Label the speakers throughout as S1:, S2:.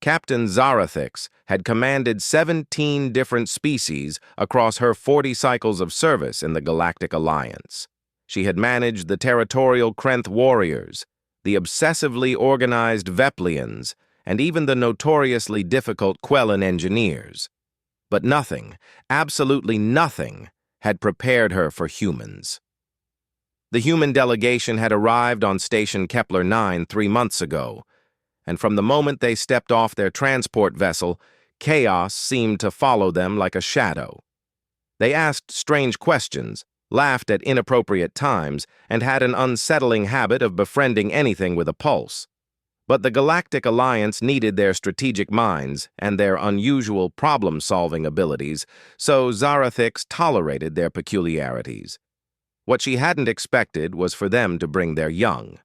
S1: Captain Zarathix had commanded 17 different species across her 40 cycles of service in the Galactic Alliance. She had managed the territorial Krenth warriors, the obsessively organized Veplians, and even the notoriously difficult Quellan engineers. But nothing, absolutely nothing, had prepared her for humans. The human delegation had arrived on Station Kepler 9 3 months ago, and from the moment they stepped off their transport vessel, chaos seemed to follow them like a shadow. They asked strange questions, laughed at inappropriate times, and had an unsettling habit of befriending anything with a pulse. But the Galactic Alliance needed their strategic minds and their unusual problem-solving abilities, so Zarathix tolerated their peculiarities. What she hadn't expected was for them to bring their young.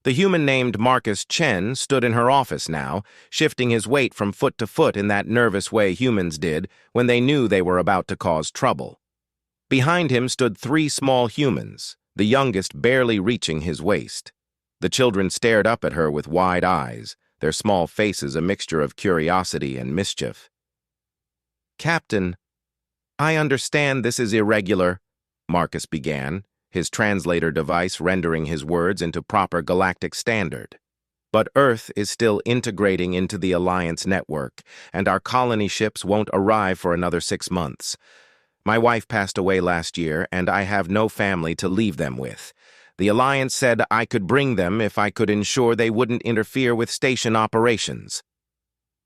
S1: The human named Marcus Chen stood in her office now, shifting his weight from foot to foot in that nervous way humans did when they knew they were about to cause trouble. Behind him stood 3 small humans, the youngest barely reaching his waist. The children stared up at her with wide eyes, their small faces a mixture of curiosity and mischief. "Captain, I understand this is irregular," Marcus began, his translator device rendering his words into proper galactic standard. "But Earth is still integrating into the Alliance network, and our colony ships won't arrive for another 6 months. My wife passed away last year, and I have no family to leave them with. The Alliance said I could bring them if I could ensure they wouldn't interfere with station operations."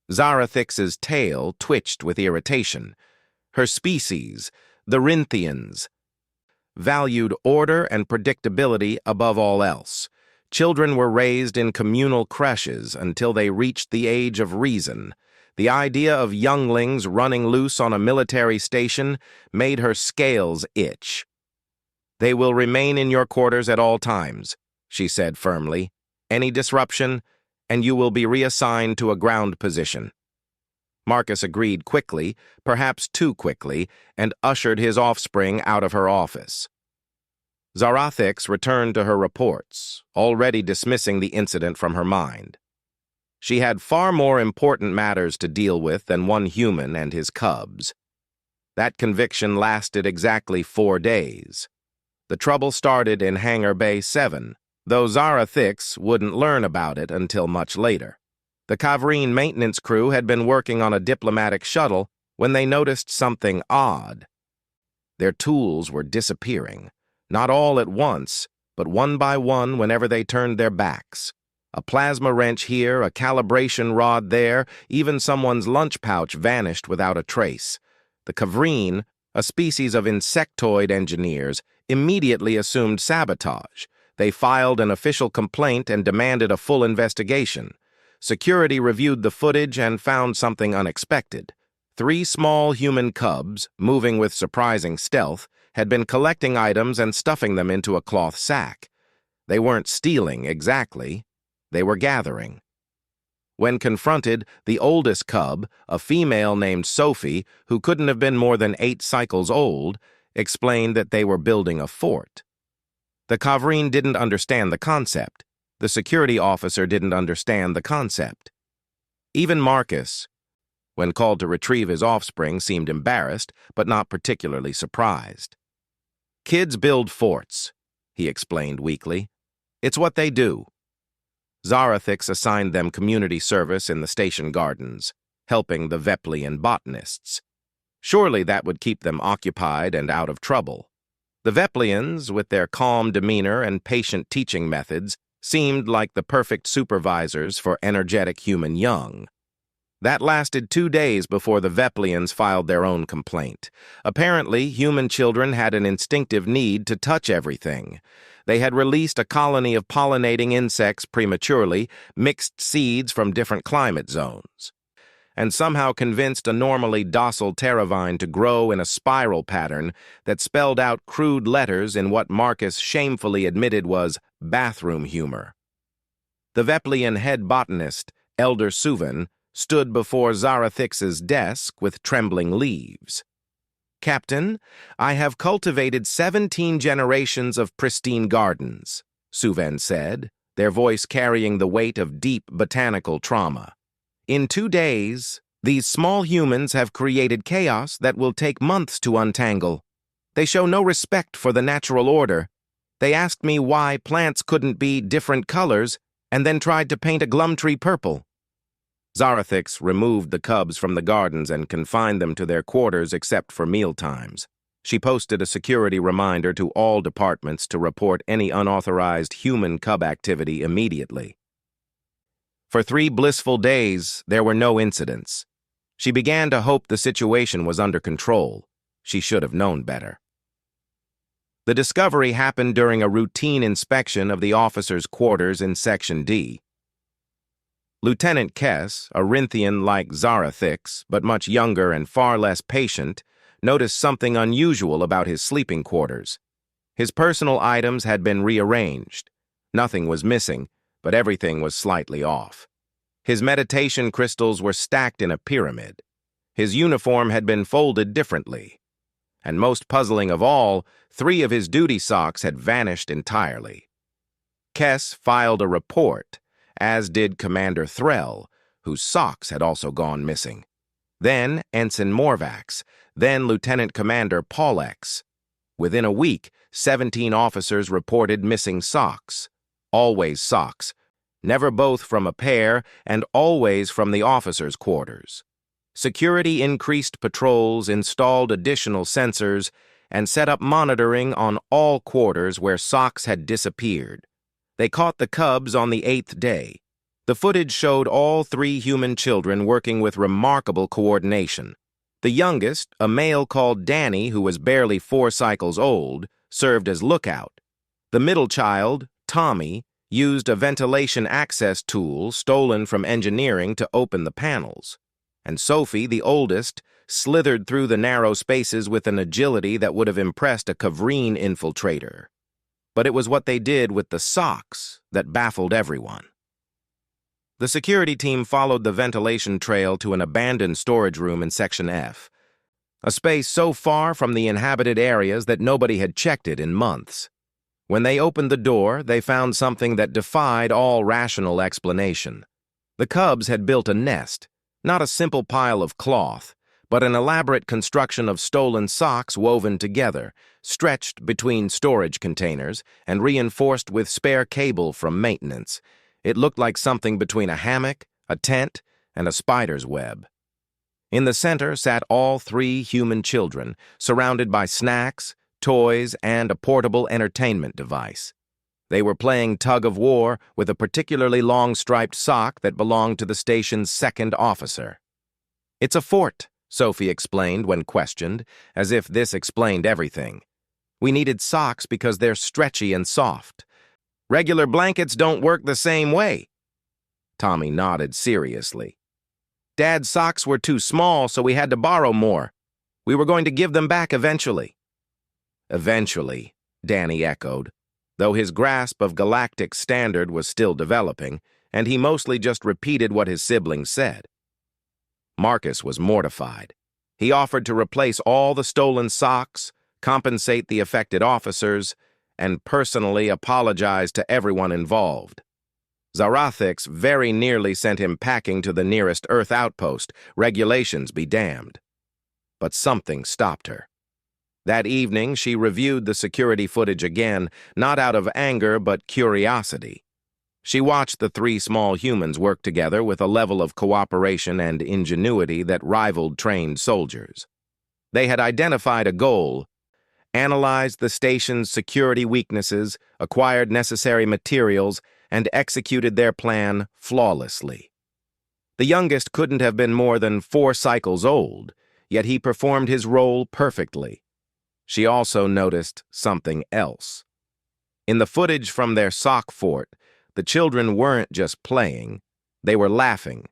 S1: Zarathix's tail twitched with irritation. Her species, the Rinthians, valued order and predictability above all else. Children were raised in communal creches until they reached the age of reason. The idea of younglings running loose on a military station made her scales itch. "They will remain in your quarters at all times," she said firmly. "Any disruption, and you will be reassigned to a ground position." Marcus agreed quickly, perhaps too quickly, and ushered his offspring out of her office. Zarathix returned to her reports, already dismissing the incident from her mind. She had far more important matters to deal with than one human and his cubs. That conviction lasted exactly 4 days. The trouble started in Hangar Bay 7, though Zarathix wouldn't learn about it until much later. The Kavrine maintenance crew had been working on a diplomatic shuttle when they noticed something odd. Their tools were disappearing, not all at once, but one by one whenever they turned their backs. A plasma wrench here, a calibration rod there, even someone's lunch pouch vanished without a trace. The Kavrine, a species of insectoid engineers, immediately assumed sabotage. They filed an official complaint and demanded a full investigation. Security reviewed the footage and found something unexpected. 3 small human cubs, moving with surprising stealth, had been collecting items and stuffing them into a cloth sack. They weren't stealing exactly. They were gathering. When confronted, the oldest cub, a female named Sophie, who couldn't have been more than 8 cycles old, explained that they were building a fort. The Kavrine didn't understand the concept. The security officer didn't understand the concept. Even Marcus, when called to retrieve his offspring, seemed embarrassed, but not particularly surprised. "Kids build forts," he explained weakly. "It's what they do." Zarathix assigned them community service in the station gardens, helping the Veplian botanists. Surely that would keep them occupied and out of trouble. The Veplians, with their calm demeanor and patient teaching methods, seemed like the perfect supervisors for energetic human young. That lasted 2 days before the Veplians filed their own complaint. Apparently, human children had an instinctive need to touch everything. They had released a colony of pollinating insects prematurely, mixed seeds from different climate zones, and somehow convinced a normally docile terravine to grow in a spiral pattern that spelled out crude letters in what Marcus shamefully admitted was bathroom humor. The Veplian head botanist, Elder Suvan, stood before Zarathix's desk with trembling leaves. "Captain, I have cultivated 17 generations of pristine gardens," Suvan said, their voice carrying the weight of deep botanical trauma. In 2 days, these small humans have created chaos that will take months to untangle. They show no respect for the natural order. They asked me why plants couldn't be different colors and then tried to paint a glum tree purple. Zarathix removed the cubs from the gardens and confined them to their quarters except for mealtimes. She posted a security reminder to all departments to report any unauthorized human cub activity immediately. For 3 blissful days, there were no incidents. She began to hope the situation was under control. She should have known better. The discovery happened during a routine inspection of the officers' quarters in Section D. Lieutenant Kess, a Rinthian like Zarathix, but much younger and far less patient, noticed something unusual about his sleeping quarters. His personal items had been rearranged. Nothing was missing, but everything was slightly off. His meditation crystals were stacked in a pyramid. His uniform had been folded differently. And most puzzling of all, 3 of his duty socks had vanished entirely. Kess filed a report, as did Commander Threll, whose socks had also gone missing. Then Ensign Morvax, then Lieutenant Commander Paulex. Within a week, 17 officers reported missing socks. Always socks, never both from a pair, and always from the officers' quarters. Security increased patrols, installed additional sensors, and set up monitoring on all quarters where socks had disappeared. They caught the cubs on the 8th day. The footage showed all 3 human children working with remarkable coordination. The youngest, a male called Danny, who was barely 4 cycles old, served as lookout. The middle child, Tommy, used a ventilation access tool stolen from engineering to open the panels. And Sophie, the oldest, slithered through the narrow spaces with an agility that would have impressed a Kavreen infiltrator. But it was what they did with the socks that baffled everyone. The security team followed the ventilation trail to an abandoned storage room in Section F, a space so far from the inhabited areas that nobody had checked it in months. When they opened the door, they found something that defied all rational explanation. The cubs had built a nest, not a simple pile of cloth, but an elaborate construction of stolen socks woven together, stretched between storage containers, and reinforced with spare cable from maintenance. It looked like something between a hammock, a tent, and a spider's web. In the center sat all 3 human children, surrounded by snacks, toys, and a portable entertainment device. They were playing tug-of-war with a particularly long striped sock that belonged to the station's 2nd officer. "It's a fort," Sophie explained when questioned, as if this explained everything. "We needed socks because they're stretchy and soft. Regular blankets don't work the same way." Tommy nodded seriously. "Dad's socks were too small, so we had to borrow more. We were going to give them back eventually." "Eventually," Danny echoed, though his grasp of galactic standard was still developing, and he mostly just repeated what his siblings said. Marcus was mortified. He offered to replace all the stolen socks, compensate the affected officers, and personally apologize to everyone involved. Zarathix very nearly sent him packing to the nearest Earth outpost, regulations be damned. But something stopped her. That evening, she reviewed the security footage again, not out of anger but curiosity. She watched the 3 small humans work together with a level of cooperation and ingenuity that rivaled trained soldiers. They had identified a goal, analyzed the station's security weaknesses, acquired necessary materials, and executed their plan flawlessly. The youngest couldn't have been more than 4 cycles old, yet he performed his role perfectly. She also noticed something else. In the footage from their sock fort, the children weren't just playing, they were laughing.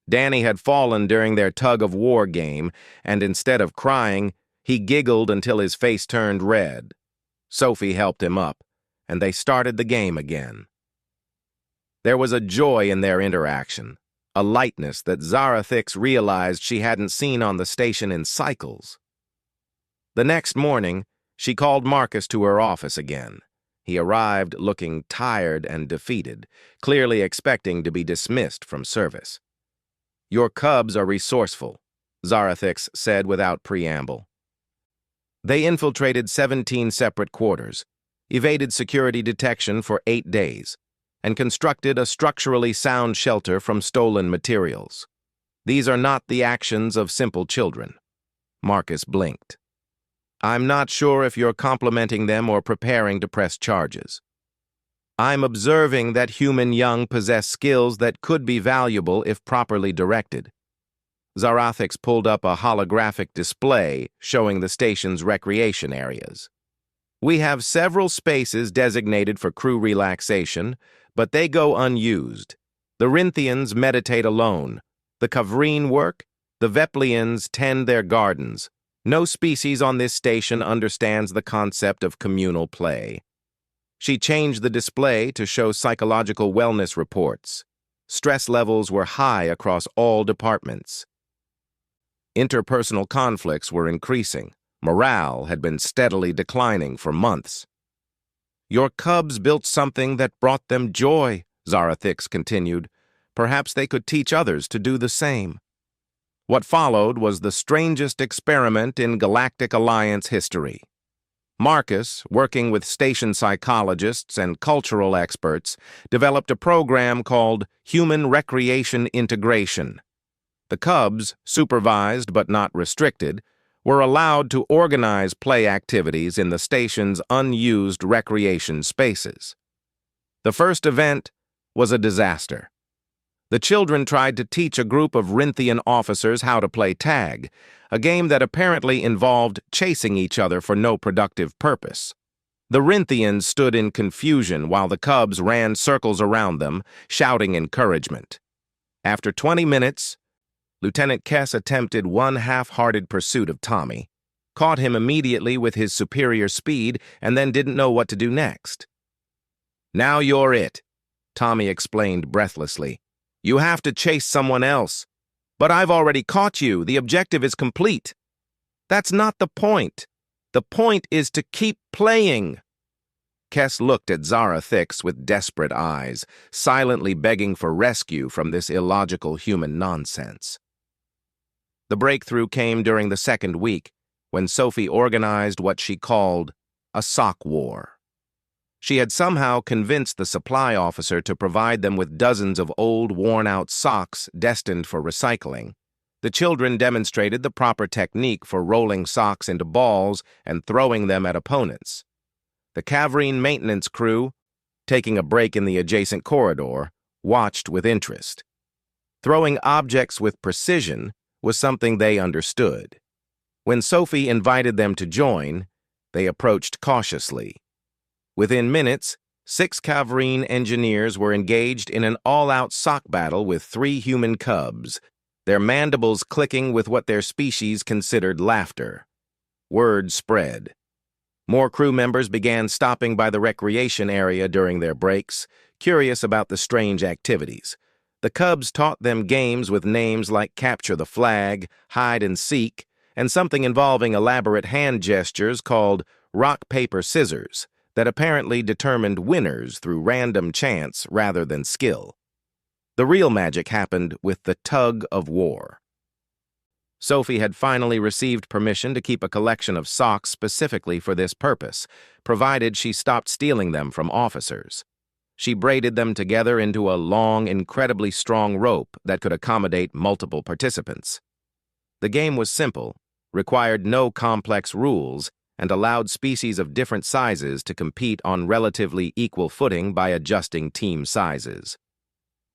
S1: Danny had fallen during their tug-of-war game, and instead of crying, he giggled until his face turned red. Sophie helped him up, and they started the game again. There was a joy in their interaction, a lightness that Zarathix realized she hadn't seen on the station in cycles. The next morning, she called Marcus to her office again. He arrived looking tired and defeated, clearly expecting to be dismissed from service. "Your cubs are resourceful," Zarathix said without preamble. They infiltrated 17 separate quarters, evaded security detection for 8 days, and constructed a structurally sound shelter from stolen materials. These are not the actions of simple children. Marcus blinked. "I'm not sure if you're complimenting them or preparing to press charges. I'm observing that human young possess skills that could be valuable if properly directed." Zarathix pulled up a holographic display showing the station's recreation areas. "We have several spaces designated for crew relaxation, but they go unused. The Rinthians meditate alone. The Kavreen work. The Veplians tend their gardens. No species on this station understands the concept of communal play." She changed the display to show psychological wellness reports. Stress levels were high across all departments. Interpersonal conflicts were increasing. Morale had been steadily declining for months. "Your cubs built something that brought them joy," Zarathix continued. "Perhaps they could teach others to do the same." What followed was the strangest experiment in Galactic Alliance history. Marcus, working with station psychologists and cultural experts, developed a program called Human Recreation Integration. The cubs, supervised but not restricted, were allowed to organize play activities in the station's unused recreation spaces. The first event was a disaster. The children tried to teach a group of Rinthian officers how to play tag, a game that apparently involved chasing each other for no productive purpose. The Rinthians stood in confusion while the cubs ran circles around them, shouting encouragement. After 20 minutes, Lieutenant Kess attempted one half-hearted pursuit of Tommy, caught him immediately with his superior speed, and then didn't know what to do next. "Now you're it," Tommy explained breathlessly. "You have to chase someone else. But I've already caught you. The objective is complete." "That's not the point. The point is to keep playing." Kess looked at Zarathix with desperate eyes, silently begging for rescue from this illogical human nonsense. The breakthrough came during the second week, when Sophie organized what she called a sock war. She had somehow convinced the supply officer to provide them with dozens of old, worn-out socks destined for recycling. The children demonstrated the proper technique for rolling socks into balls and throwing them at opponents. The Kavreen maintenance crew, taking a break in the adjacent corridor, watched with interest. Throwing objects with precision was something they understood. When Sophie invited them to join, they approached cautiously. Within minutes, 6 Kavreen engineers were engaged in an all-out sock battle with 3 human cubs, their mandibles clicking with what their species considered laughter. Word spread. More crew members began stopping by the recreation area during their breaks, curious about the strange activities. The cubs taught them games with names like Capture the Flag, Hide and Seek, and something involving elaborate hand gestures called Rock, Paper, Scissors, that apparently determined winners through random chance rather than skill. The real magic happened with the tug of war. Sophie had finally received permission to keep a collection of socks specifically for this purpose, provided she stopped stealing them from officers. She braided them together into a long, incredibly strong rope that could accommodate multiple participants. The game was simple, required no complex rules, and allowed species of different sizes to compete on relatively equal footing by adjusting team sizes.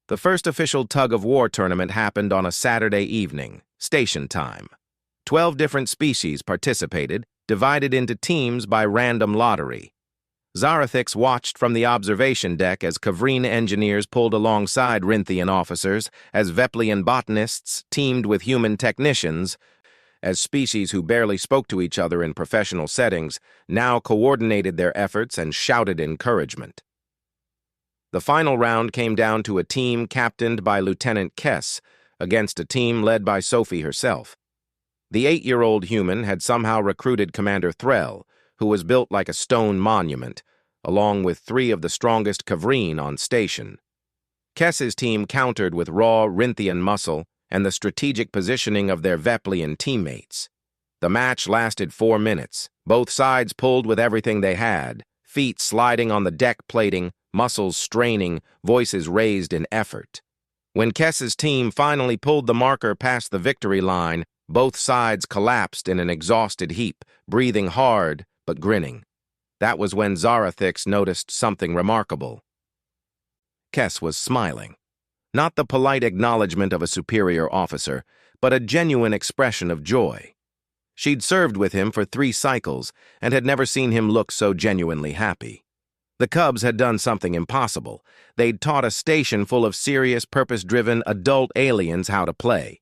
S1: The first official tug-of-war tournament happened on a Saturday evening, station time. 12 different species participated, divided into teams by random lottery. Zarathix watched from the observation deck as Kavreen engineers pulled alongside Rinthian officers, as Veplian botanists teamed with human technicians, as species who barely spoke to each other in professional settings now coordinated their efforts and shouted encouragement. The final round came down to a team captained by Lieutenant Kess against a team led by Sophie herself. The 8-year-old human had somehow recruited Commander Threll, who was built like a stone monument, along with 3 of the strongest Kavreen on station. Kess's team countered with raw Rinthian muscle and the strategic positioning of their Veplian teammates. The match lasted 4 minutes. Both sides pulled with everything they had, feet sliding on the deck plating, muscles straining, voices raised in effort. When Kess's team finally pulled the marker past the victory line, both sides collapsed in an exhausted heap, breathing hard but grinning. That was when Zarathix noticed something remarkable. Kess was smiling. Not the polite acknowledgement of a superior officer, but a genuine expression of joy. She'd served with him for 3 cycles and had never seen him look so genuinely happy. The Cubs had done something impossible. They'd taught a station full of serious, purpose-driven adult aliens how to play.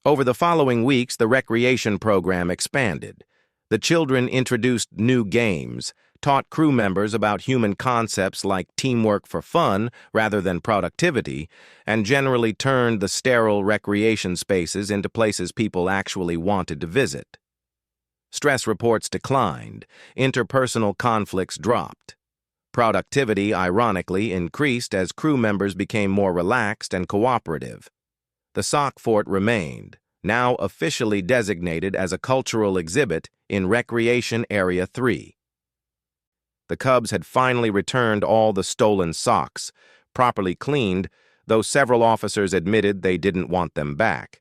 S1: Over the following weeks, the recreation program expanded. The children introduced new games, taught crew members about human concepts like teamwork for fun rather than productivity, and generally turned the sterile recreation spaces into places people actually wanted to visit. Stress reports declined, interpersonal conflicts dropped. Productivity, ironically, increased as crew members became more relaxed and cooperative. The sock fort remained, now officially designated as a cultural exhibit in Recreation Area 3. The Cubs had finally returned all the stolen socks, properly cleaned, though several officers admitted they didn't want them back.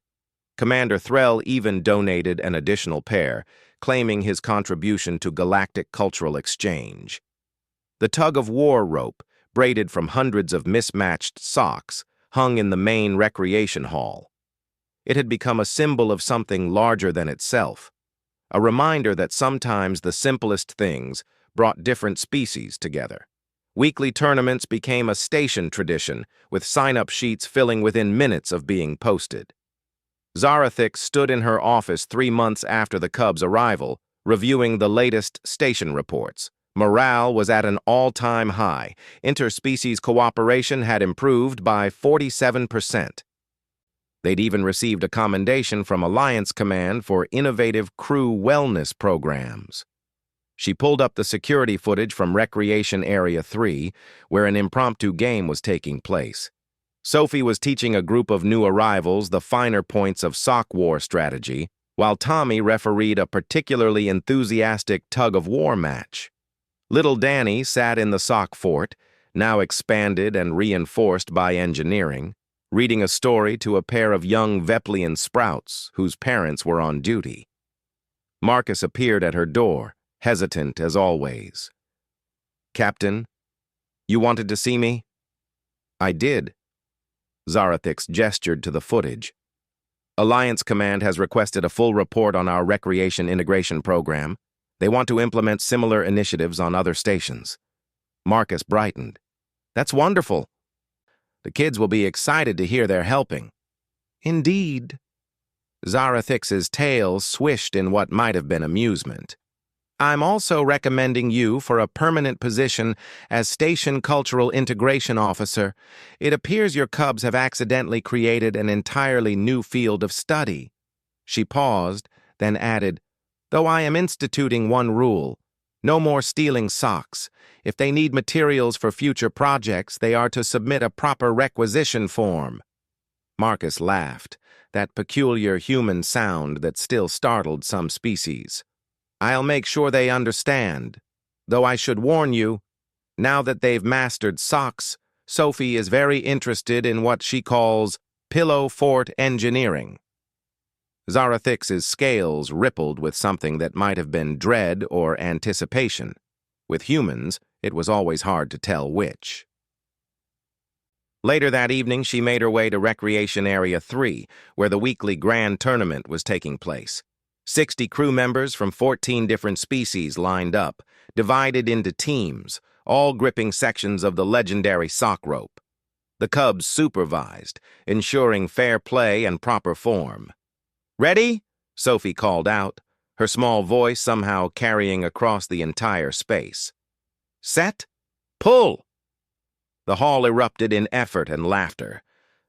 S1: Commander Threll even donated an additional pair, claiming his contribution to galactic cultural exchange. The tug-of-war rope, braided from hundreds of mismatched socks, hung in the main recreation hall. It had become a symbol of something larger than itself, a reminder that sometimes the simplest things brought different species together. Weekly tournaments became a station tradition, with sign-up sheets filling within minutes of being posted. Zarathix stood in her office 3 months after the Cubs' arrival, reviewing the latest station reports. Morale was at an all-time high. Interspecies cooperation had improved by 47%. They'd even received a commendation from Alliance Command for innovative crew wellness programs. She pulled up the security footage from Recreation Area 3, where an impromptu game was taking place. Sophie was teaching a group of new arrivals the finer points of sock war strategy, while Tommy refereed a particularly enthusiastic tug-of-war match. Little Danny sat in the sock fort, now expanded and reinforced by engineering, reading a story to a pair of young Veplian sprouts whose parents were on duty. Marcus appeared at her door, hesitant as always. "Captain, you wanted to see me?" "I did." Zarathix gestured to the footage. "Alliance Command has requested a full report on our recreation integration program. They want to implement similar initiatives on other stations." Marcus brightened. "That's wonderful. The kids will be excited to hear they're helping." "Indeed." Zarathix's tail swished in what might have been amusement. "I'm also recommending you for a permanent position as Station Cultural Integration Officer. It appears your Cubs have accidentally created an entirely new field of study." She paused, then added, "Though I am instituting one rule. No more stealing socks. If they need materials for future projects, they are to submit a proper requisition form." Marcus laughed, that peculiar human sound that still startled some species. "I'll make sure they understand. Though I should warn you, now that they've mastered socks, Sophie is very interested in what she calls pillow fort engineering." Zarathix's scales rippled with something that might have been dread or anticipation. With humans, it was always hard to tell which. Later that evening, she made her way to Recreation Area 3, where the weekly grand tournament was taking place. 60 crew members from 14 different species lined up, divided into teams, all gripping sections of the legendary sock rope. The Cubs supervised, ensuring fair play and proper form. "Ready?" Sophie called out, her small voice somehow carrying across the entire space. "Set? Pull!" The hall erupted in effort and laughter.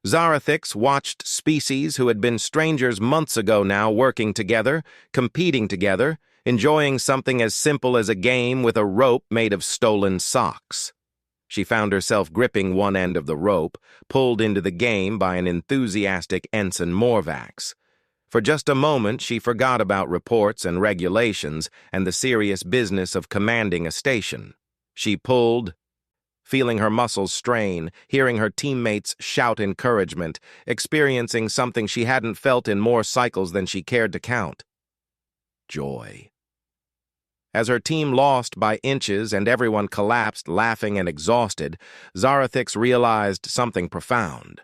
S1: Zarathix watched species who had been strangers months ago now working together, competing together, enjoying something as simple as a game with a rope made of stolen socks. She found herself gripping one end of the rope, pulled into the game by an enthusiastic Ensign Morvax. For just a moment, she forgot about reports and regulations and the serious business of commanding a station. She pulled, feeling her muscles strain, hearing her teammates shout encouragement, experiencing something she hadn't felt in more cycles than she cared to count. Joy. As her team lost by inches and everyone collapsed, laughing and exhausted, Zarathix realized something profound.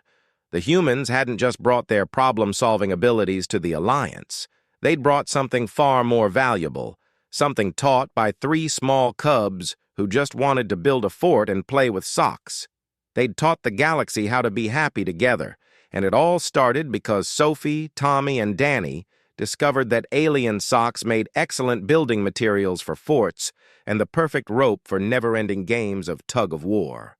S1: The humans hadn't just brought their problem-solving abilities to the Alliance. They'd brought something far more valuable, something taught by 3 small cubs who just wanted to build a fort and play with socks. They'd taught the galaxy how to be happy together, and it all started because Sophie, Tommy, and Danny discovered that alien socks made excellent building materials for forts and the perfect rope for never-ending games of tug-of-war.